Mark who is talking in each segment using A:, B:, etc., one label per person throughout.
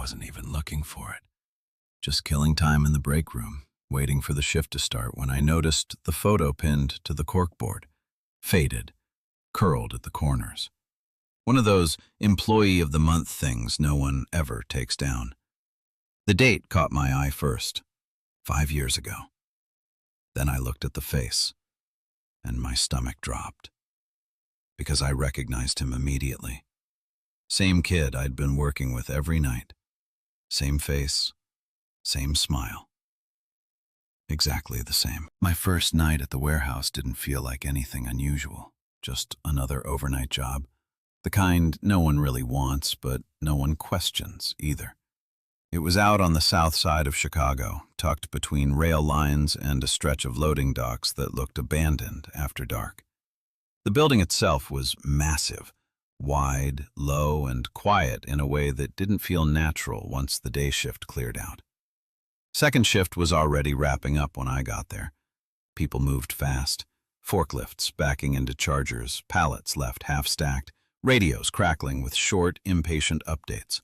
A: wasn't even looking for it. Just killing time in the break room, waiting for the shift to start when I noticed the photo pinned to the corkboard. Faded, curled at the corners. One of those employee of the month things no one ever takes down. The date caught my eye first, 5 years ago. Then I looked at the face, and my stomach dropped, because I recognized him immediately. Same kid I'd been working with every night. Same face, same smile. Exactly the same. My first night at the warehouse didn't feel like anything unusual, just another overnight job. The kind no one really wants, but no one questions either. It was out on the south side of Chicago, tucked between rail lines and a stretch of loading docks that looked abandoned after dark. The building itself was massive, wide, low, and quiet in a way that didn't feel natural once the day shift cleared out. Second shift was already wrapping up when I got there. People moved fast, forklifts backing into chargers, pallets left half-stacked, radios crackling with short, impatient updates.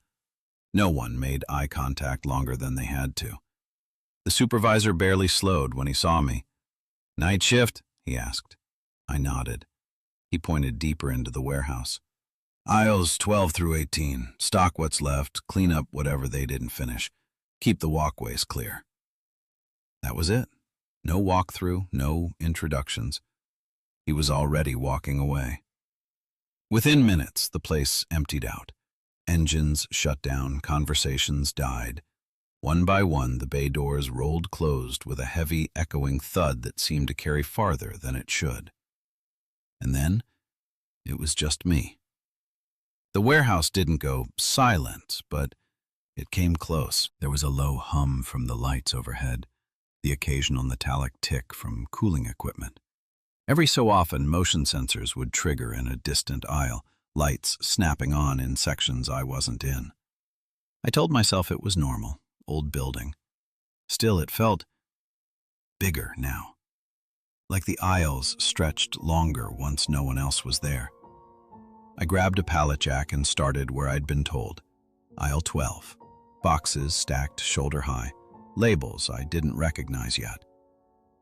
A: No one made eye contact longer than they had to. The supervisor barely slowed when he saw me. "Night shift?" he asked. I nodded. He pointed deeper into the warehouse. "Aisles 12 through 18. Stock what's left, clean up whatever they didn't finish. Keep the walkways clear." That was it. No walkthrough, no introductions. He was already walking away. Within minutes, the place emptied out. Engines shut down, conversations died. One by one, the bay doors rolled closed with a heavy, echoing thud that seemed to carry farther than it should. And then, it was just me. The warehouse didn't go silent, but it came close. There was a low hum from the lights overhead, the occasional metallic tick from cooling equipment. Every so often, motion sensors would trigger in a distant aisle, lights snapping on in sections I wasn't in. I told myself it was normal, old building. Still, it felt bigger now, like the aisles stretched longer once no one else was there. I grabbed a pallet jack and started where I'd been told. Aisle 12. Boxes stacked shoulder high, labels I didn't recognize yet.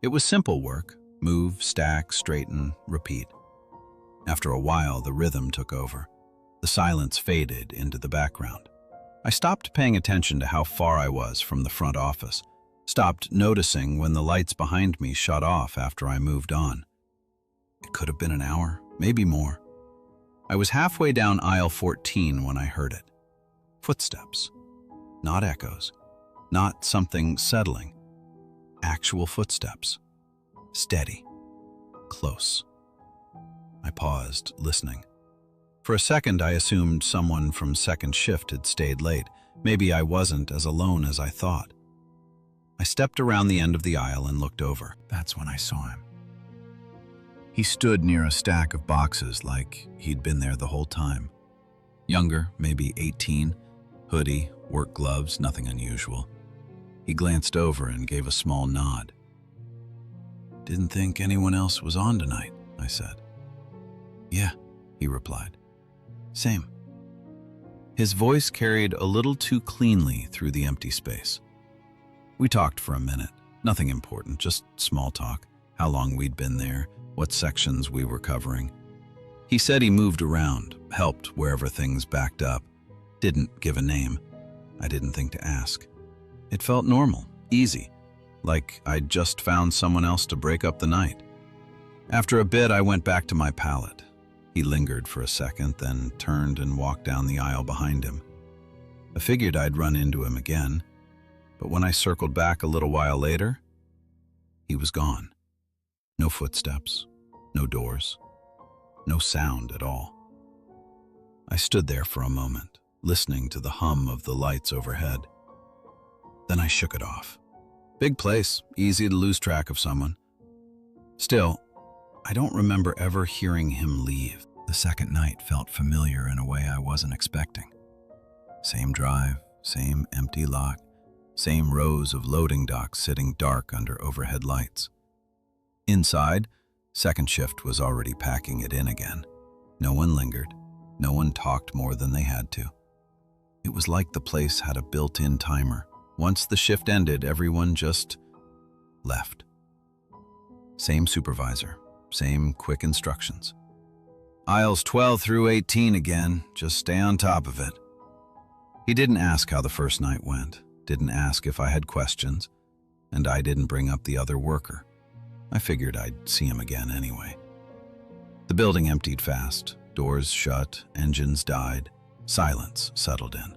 A: It was simple work. Move, stack, straighten, repeat. After a while, the rhythm took over. The silence faded into the background. I stopped paying attention to how far I was from the front office, stopped noticing when the lights behind me shut off after I moved on. It could have been an hour, maybe more. I was halfway down aisle 14 when I heard it. Footsteps. Not echoes. Not something settling. Actual footsteps. Steady. Close. I paused, listening. For a second, I assumed someone from second shift had stayed late. Maybe I wasn't as alone as I thought. I stepped around the end of the aisle and looked over. That's when I saw him. He stood near a stack of boxes like he'd been there the whole time. Younger, maybe 18, hoodie, work gloves, nothing unusual. He glanced over and gave a small nod. "Didn't think anyone else was on tonight," I said. "Yeah," he replied. "Same." His voice carried a little too cleanly through the empty space. We talked for a minute, nothing important, just small talk, how long we'd been there, what sections we were covering. He said he moved around, helped wherever things backed up, didn't give a name. I didn't think to ask. It felt normal, easy, like I'd just found someone else to break up the night. After a bit, I went back to my pallet. He lingered for a second, then turned and walked down the aisle behind him. I figured I'd run into him again, but when I circled back a little while later, he was gone. No footsteps, no doors, no sound at all. I stood there for a moment, listening to the hum of the lights overhead. Then I shook it off. Big place, easy to lose track of someone. Still, I don't remember ever hearing him leave. The second night felt familiar in a way I wasn't expecting. Same drive, same empty lot, same rows of loading docks sitting dark under overhead lights. Inside, second shift was already packing it in again. No one lingered. No one talked more than they had to. It was like the place had a built-in timer. Once the shift ended, everyone just left. Same supervisor, same quick instructions. Aisles 12 through 18 again, just stay on top of it. He didn't ask how the first night went, didn't ask if I had questions, and I didn't bring up the other worker. I figured I'd see him again anyway. The building emptied fast, doors shut, engines died, silence settled in.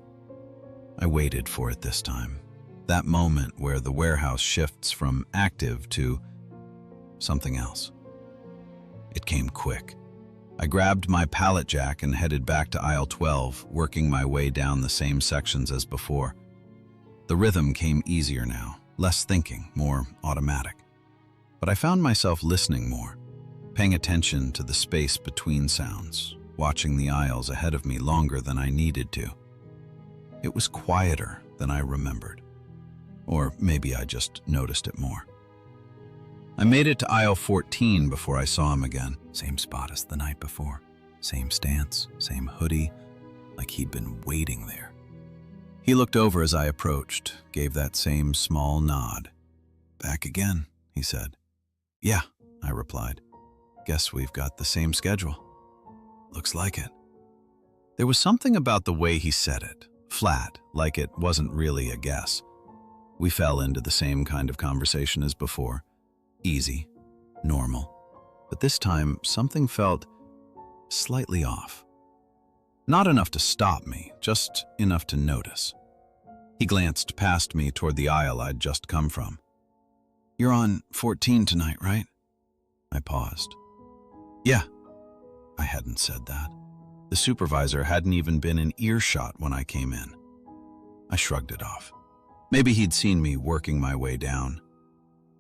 A: I waited for it this time, that moment where the warehouse shifts from active to something else. It came quick. I grabbed my pallet jack and headed back to aisle 12, working my way down the same sections as before. The rhythm came easier now, less thinking, more automatic. But I found myself listening more, paying attention to the space between sounds, watching the aisles ahead of me longer than I needed to. It was quieter than I remembered. Or maybe I just noticed it more. I made it to aisle 14 before I saw him again. Same spot as the night before. Same stance, same hoodie, like he'd been waiting there. He looked over as I approached, gave that same small nod. "Back again," he said. "Yeah," I replied. "Guess we've got the same schedule." "Looks like it." There was something about the way he said it, flat, like it wasn't really a guess. We fell into the same kind of conversation as before. Easy, normal, but this time something felt slightly off. Not enough to stop me, just enough to notice. He glanced past me toward the aisle I'd just come from. "You're on 14 tonight, right?" I paused. "Yeah." I hadn't said that. The supervisor hadn't even been in earshot when I came in. I shrugged it off. Maybe he'd seen me working my way down.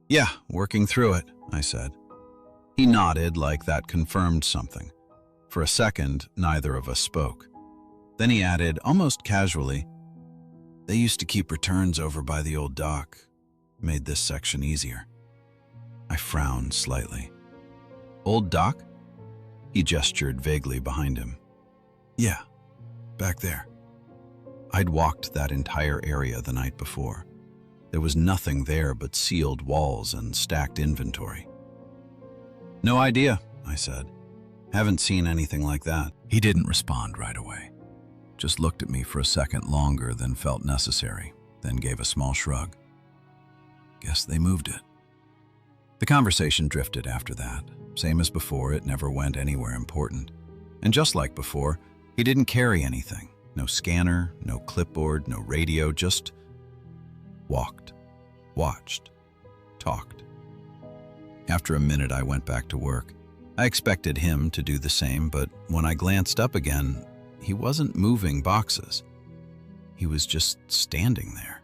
A: "Yeah, working through it," I said. He nodded like that confirmed something. For a second, neither of us spoke. Then he added, almost casually, "They used to keep returns over by the old dock. Made this section easier." I frowned slightly. "Old dock?" He gestured vaguely behind him. "Yeah, back there." I'd walked that entire area the night before. There was nothing there but sealed walls and stacked inventory. "No idea," I said. "Haven't seen anything like that." He didn't respond right away. Just looked at me for a second longer than felt necessary, then gave a small shrug. "Guess they moved it." The conversation drifted after that. Same as before, it never went anywhere important. And just like before, he didn't carry anything. No scanner, no clipboard, no radio, just walked, watched, talked. After a minute, I went back to work. I expected him to do the same, but when I glanced up again, he wasn't moving boxes. He was just standing there,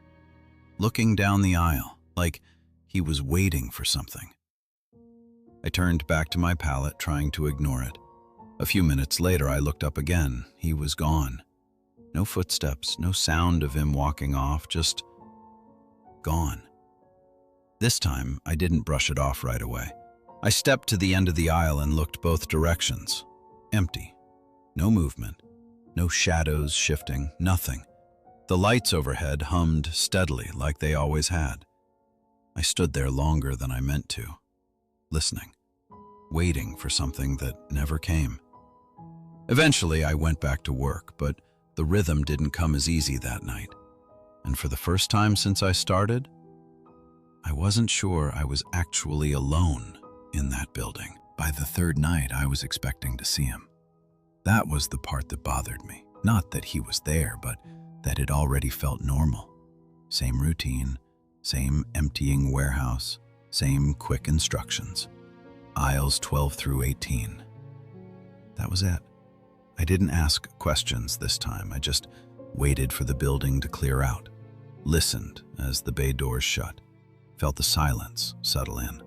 A: looking down the aisle, like he was waiting for something. I turned back to my pallet, trying to ignore it. A few minutes later, I looked up again. He was gone. No footsteps, no sound of him walking off, just gone. This time, I didn't brush it off right away. I stepped to the end of the aisle and looked both directions. Empty. No movement. No shadows shifting. Nothing. The lights overhead hummed steadily like they always had. I stood there longer than I meant to, listening, waiting for something that never came. Eventually, I went back to work, but the rhythm didn't come as easy that night. And for the first time since I started, I wasn't sure I was actually alone in that building. By the third night, I was expecting to see him. That was the part that bothered me. Not that he was there, but that it already felt normal. Same routine, same emptying warehouse, same quick instructions. Aisles 12 through 18. That was it. I didn't ask questions this time. I just waited for the building to clear out, listened as the bay doors shut, felt the silence settle in.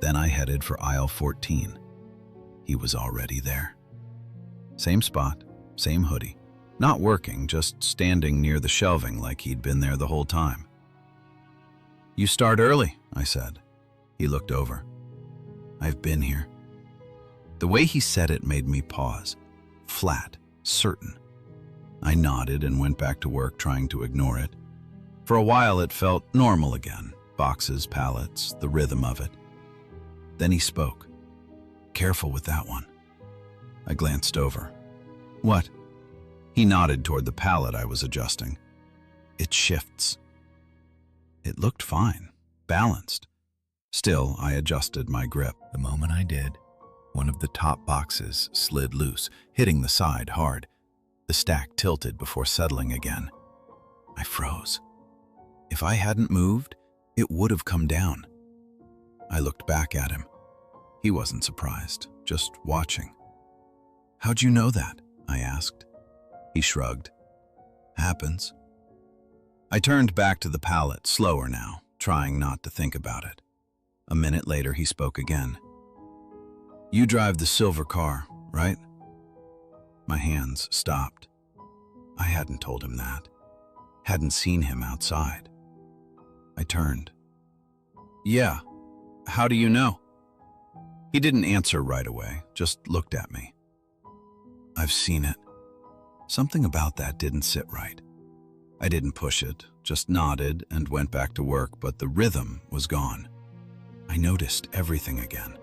A: Then I headed for aisle 14. He was already there. Same spot, same hoodie. Not working, just standing near the shelving like he'd been there the whole time. "You start early," I said. He looked over. "I've been here." The way he said it made me pause. Flat, certain. I nodded and went back to work, trying to ignore it. For a while it felt normal again. Boxes, pallets, the rhythm of it. Then he spoke. "Careful with that one." I glanced over. "What?" He nodded toward the pallet I was adjusting. "It shifts." It looked fine, balanced. Still, I adjusted my grip. The moment I did, one of the top boxes slid loose, hitting the side hard. The stack tilted before settling again. I froze. If I hadn't moved, it would have come down. I looked back at him. He wasn't surprised, just watching. "How'd you know that?" I asked. He shrugged. "Happens." I turned back to the pallet, slower now, trying not to think about it. A minute later, he spoke again. "You drive the silver car, right?" My hands stopped. I hadn't told him that. Hadn't seen him outside. I turned. "Yeah. How do you know?" He didn't answer right away, just looked at me. "I've seen it." Something about that didn't sit right. I didn't push it, just nodded and went back to work, but the rhythm was gone. I noticed everything again.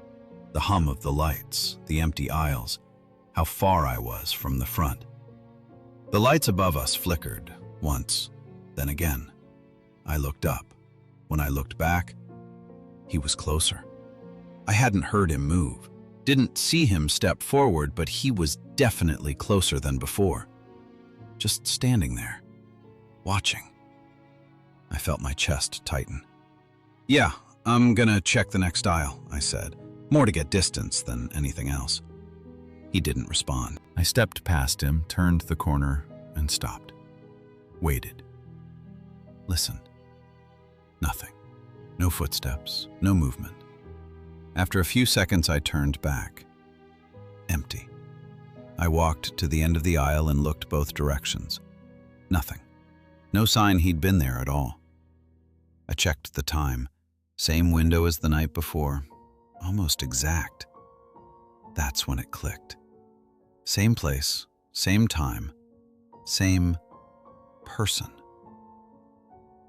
A: The hum of the lights, the empty aisles, how far I was from the front. The lights above us flickered, once, then again. I looked up. When I looked back, he was closer. I hadn't heard him move, didn't see him step forward, but he was definitely closer than before. Just standing there, watching. I felt my chest tighten. "Yeah, I'm gonna check the next aisle," I said, more to get distance than anything else. He didn't respond. I stepped past him, turned the corner, and stopped. Waited. Listened. Nothing. No footsteps, no movement. After a few seconds, I turned back. Empty. I walked to the end of the aisle and looked both directions. Nothing. No sign he'd been there at all. I checked the time. Same window as the night before. Almost exact. That's when it clicked. Same place, same time, same person.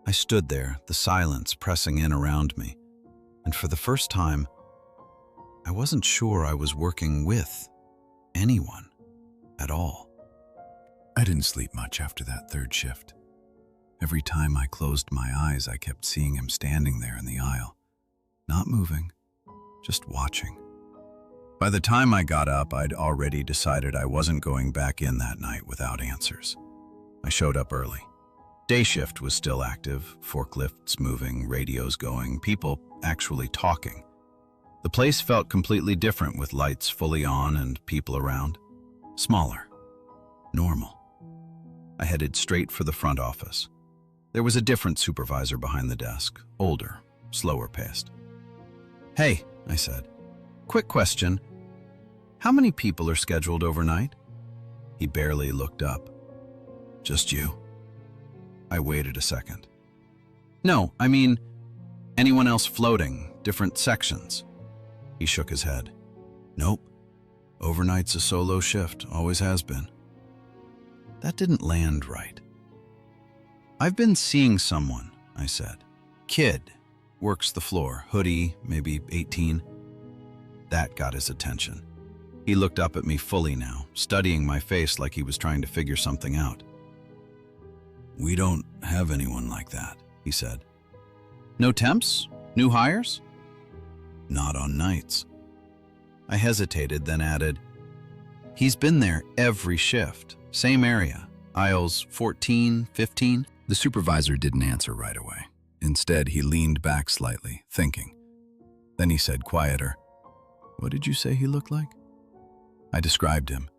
A: I stood there, the silence pressing in around me, and for the first time, I wasn't sure I was working with anyone at all. I didn't sleep much after that third shift. Every time I closed my eyes, I kept seeing him standing there in the aisle, not moving, just watching. By the time I got up, I'd already decided I wasn't going back in that night without answers. I showed up early. Day shift was still active, forklifts moving, radios going, people actually talking. The place felt completely different with lights fully on and people around. Smaller. Normal. I headed straight for the front office. There was a different supervisor behind the desk, older, slower paced. "Hey," I said. "Quick question. How many people are scheduled overnight?" He barely looked up. "Just you." I waited a second. "No, I mean, anyone else floating, different sections?" He shook his head. "Nope. Overnight's a solo shift, always has been." That didn't land right. "I've been seeing someone," I said. "Kid, works the floor, hoodie, maybe 18. That got his attention. He looked up at me fully now, studying my face like he was trying to figure something out. "We don't have anyone like that," he said. "No temps? New hires?" "Not on nights." I hesitated, then added, "He's been there every shift, same area, aisles 14, 15. The supervisor didn't answer right away. Instead, he leaned back slightly, thinking. Then he said quieter, "What did you say he looked like?" I described him.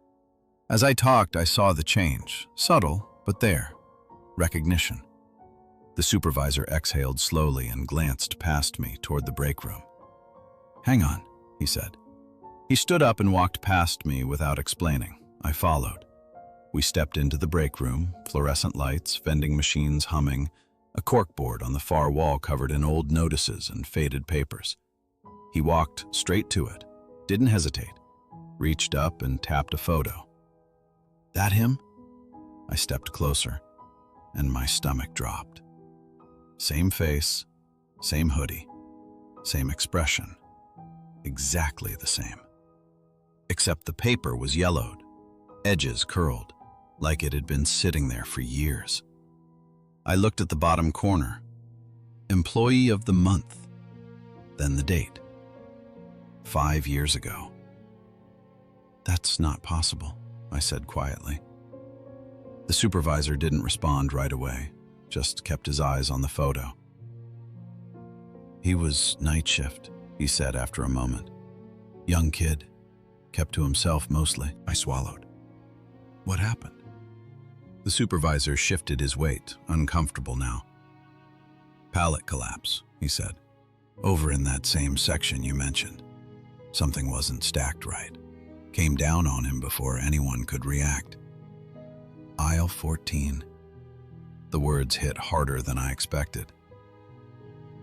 A: As I talked, I saw the change, subtle, but there. Recognition. The supervisor exhaled slowly and glanced past me toward the break room. "Hang on," he said. He stood up and walked past me without explaining. I followed. We stepped into the break room, fluorescent lights, vending machines humming, a corkboard on the far wall covered in old notices and faded papers. He walked straight to it, didn't hesitate, reached up and tapped a photo. "That him?" I stepped closer, and my stomach dropped. Same face, same hoodie, same expression, exactly the same. Except the paper was yellowed, edges curled, like it had been sitting there for years. I looked at the bottom corner. Employee of the month. Then the date. 5 years ago. "That's not possible," I said quietly. The supervisor didn't respond right away, just kept his eyes on the photo. "He was night shift," he said after a moment. "Young kid, kept to himself mostly." I swallowed. What happened? The supervisor shifted his weight, uncomfortable now. "Pallet collapse," he said. "Over in that same section you mentioned. Something wasn't stacked right. Came down on him before anyone could react." Aisle 14. The words hit harder than I expected.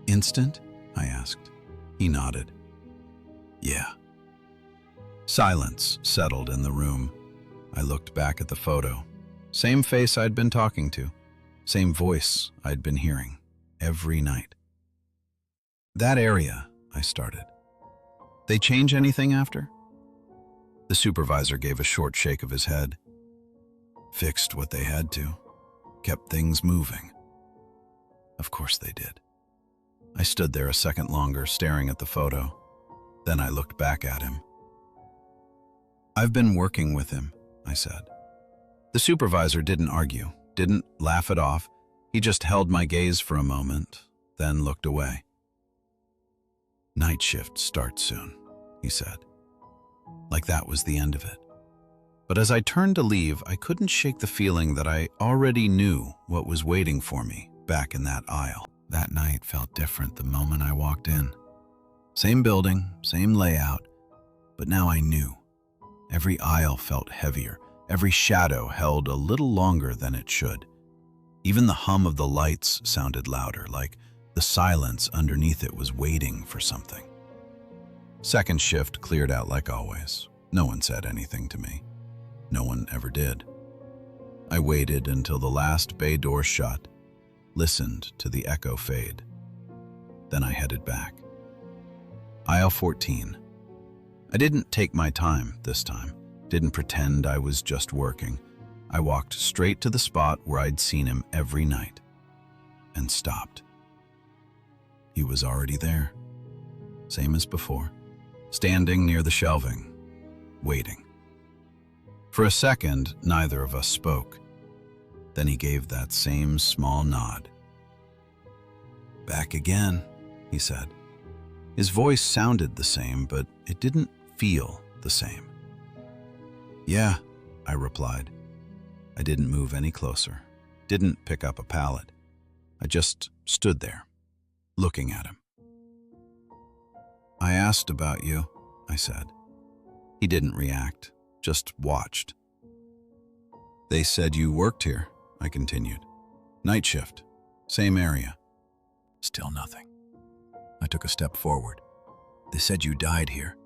A: "Instant?" I asked. He nodded. "Yeah." Silence settled in the room. I looked back at the photo. Same face I'd been talking to. Same voice I'd been hearing every night. "That area," I started. "They change anything after?" The supervisor gave a short shake of his head. "Fixed what they had to. Kept things moving." Of course they did. I stood there a second longer, staring at the photo. Then I looked back at him. "I've been working with him," I said. The supervisor didn't argue, didn't laugh it off. He just held my gaze for a moment, then looked away. "Night shift starts soon," he said. Like that was the end of it. But as I turned to leave, I couldn't shake the feeling that I already knew what was waiting for me back in that aisle. That night felt different the moment I walked in. Same building, same layout, but now I knew. Every aisle felt heavier. Every shadow held a little longer than it should. Even the hum of the lights sounded louder, like the silence underneath it was waiting for something. Second shift cleared out like always. No one said anything to me. No one ever did. I waited until the last bay door shut, listened to the echo fade. Then I headed back. Aisle 14. I didn't take my time this time. Didn't pretend I was just working. I walked straight to the spot where I'd seen him every night and stopped. He was already there, same as before, standing near the shelving, waiting. For a second, neither of us spoke. Then he gave that same small nod. "Back again," he said. His voice sounded the same, but it didn't feel the same. "Yeah," I replied. I didn't move any closer, didn't pick up a pallet. I just stood there, looking at him. "I asked about you," I said. He didn't react, just watched. "They said you worked here," I continued. "Night shift, same area." Still nothing. I took a step forward. "They said you died here."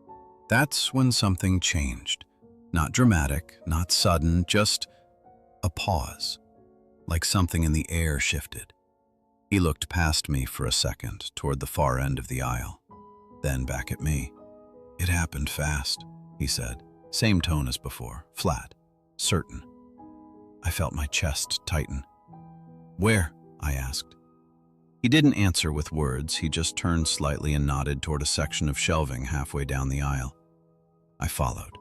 A: That's when something changed. Not dramatic, not sudden, just a pause, like something in the air shifted. He looked past me for a second, toward the far end of the aisle, then back at me. "It happened fast," he said, same tone as before, flat, certain. I felt my chest tighten. "Where?" I asked. He didn't answer with words, he just turned slightly and nodded toward a section of shelving halfway down the aisle. I followed.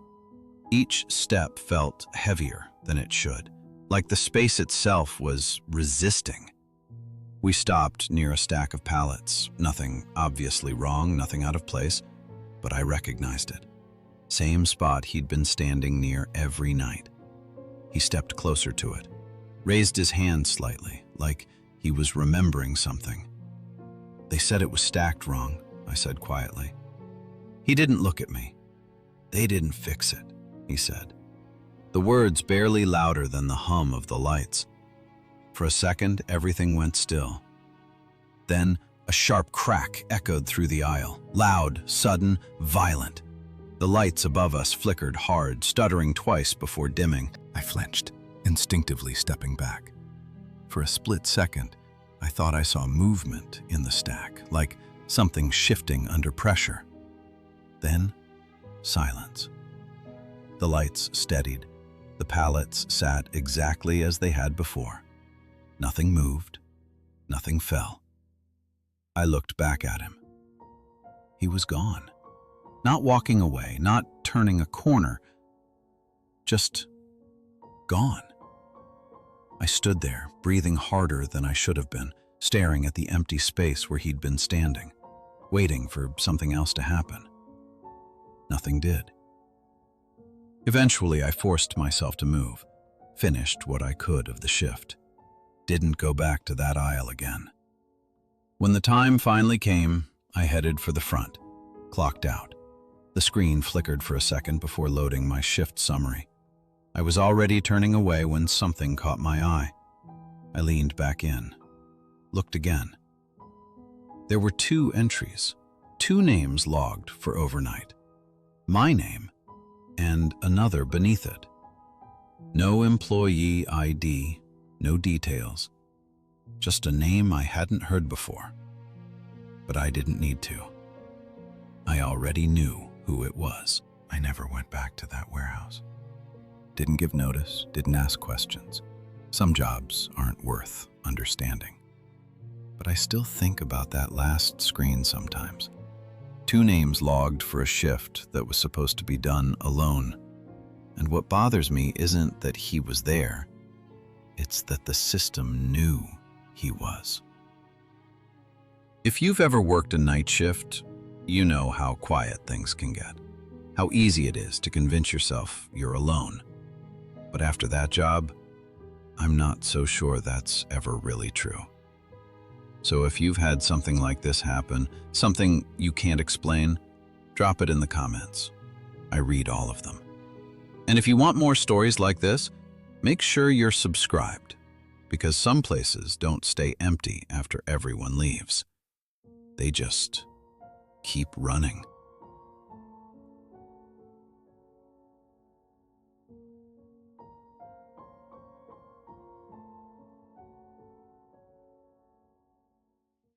A: Each step felt heavier than it should, like the space itself was resisting. We stopped near a stack of pallets. Nothing obviously wrong, nothing out of place, but I recognized it. Same spot he'd been standing near every night. He stepped closer to it, raised his hand slightly, like he was remembering something. "They said it was stacked wrong," I said quietly. He didn't look at me. "They didn't fix it," he said. The words barely louder than the hum of the lights. For a second, everything went still. Then a sharp crack echoed through the aisle, loud, sudden, violent. The lights above us flickered hard, stuttering twice before dimming. I flinched. instinctively stepping back. For a split second, I thought I saw movement in the stack, like something shifting under pressure. Then, silence. The lights steadied. The pallets sat exactly as they had before. Nothing moved. Nothing fell. I looked back at him. He was gone. Not walking away, not turning a corner. Just gone. I stood there, breathing harder than I should have been, staring at the empty space where he'd been standing, waiting for something else to happen. Nothing did. Eventually, I forced myself to move, finished what I could of the shift. Didn't go back to that aisle again. When the time finally came, I headed for the front, clocked out. The screen flickered for a second before loading my shift summary. I was already turning away when something caught my eye. I leaned back in, looked again. There were 2 entries, 2 names logged for overnight. My name and another beneath it. No employee ID, no details. Just a name I hadn't heard before. But I didn't need to. I already knew who it was. I never went back to that warehouse. Didn't give notice, didn't ask questions. Some jobs aren't worth understanding. But I still think about that last screen sometimes. 2 names logged for a shift that was supposed to be done alone. And what bothers me isn't that he was there. It's that the system knew he was. If you've ever worked a night shift, you know how quiet things can get. How easy it is to convince yourself you're alone. But after that job, I'm not so sure that's ever really true. So if you've had something like this happen, something you can't explain, drop it in the comments. I read all of them. And if you want more stories like this, make sure you're subscribed, because some places don't stay empty after everyone leaves. They just keep running.